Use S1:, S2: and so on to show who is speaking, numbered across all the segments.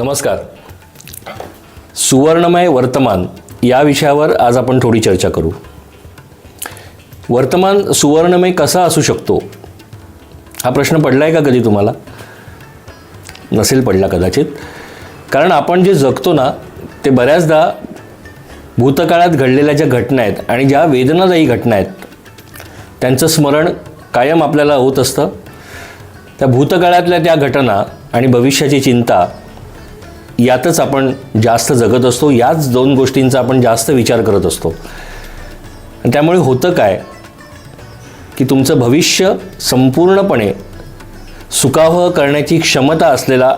S1: नमस्कार. सुवर्णमय वर्तमान या विषयावर आज आपण थोडी चर्चा करू. वर्तमान सुवर्णमय कसा असू शकतो हा प्रश्न पडला आहे का कधी तुम्हाला? नसेल पडला कदाचित, कारण आपण जे जगतो ना ते बऱ्याचदा भूतकाळात घडलेल्या ज्या घटना आहेत आणि ज्या वेदनादायी घटना आहेत त्यांचं स्मरण कायम आपल्याला होत असतं. त्या भूतकाळातल्या त्या घटना आणि भविष्याची चिंता यातच आपण जास्त जगत असतो. याच दोन गोष्टींचा आपण जास्त विचार करत असतो. आणि त्यामुळे होतं काय की तुमचं भविष्य संपूर्णपणे सुखावह करण्याची क्षमता असलेला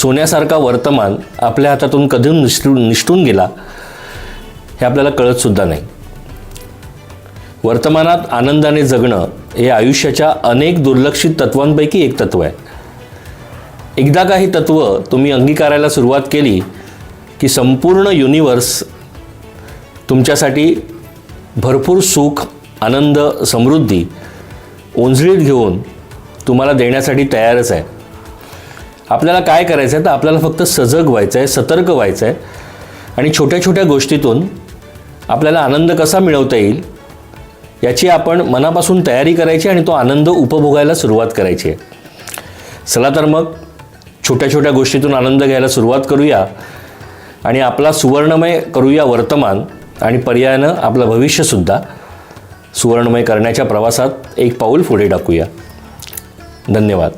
S1: सोन्यासारखा वर्तमान आपल्या हातातून कधी निसटून गेला हे आपल्याला कळतसुद्धा नाही. वर्तमानात आनंदाने जगणं हे आयुष्याच्या अनेक दुर्लक्षित तत्वांपैकी एक तत्व आहे. एकदा का ही तत्व तुम्ही अंगीकारायला सुरुवात केली की संपूर्ण युनिवर्स तुमच्यासाठी भरपूर सुख, आनंद, समृद्धी ओंजळीत घेऊन तुम्हाला देण्यासाठी तयारच आहे. आपल्याला काय करायचं आहे तर आपल्याला फक्त सजग व्हायचं आहे, सतर्क व्हायचं आहे आणि छोट्या छोट्या गोष्टीतून आपल्याला आनंद कसा मिळवता येईल याची आपण मनापासून तयारी करायची आणि तो आनंद उपभोगायला सुरुवात करायची आहे. चला तर मग छोट्या छोट्या गोष्टीतून आनंद घ्यायला सुरुवात करूया आणि आपला सुवर्णमय करूया वर्तमान आणि पर्यायानं आपलं भविष्यसुद्धा सुवर्णमय करण्याच्या प्रवासात एक पाऊल पुढे टाकूया. धन्यवाद.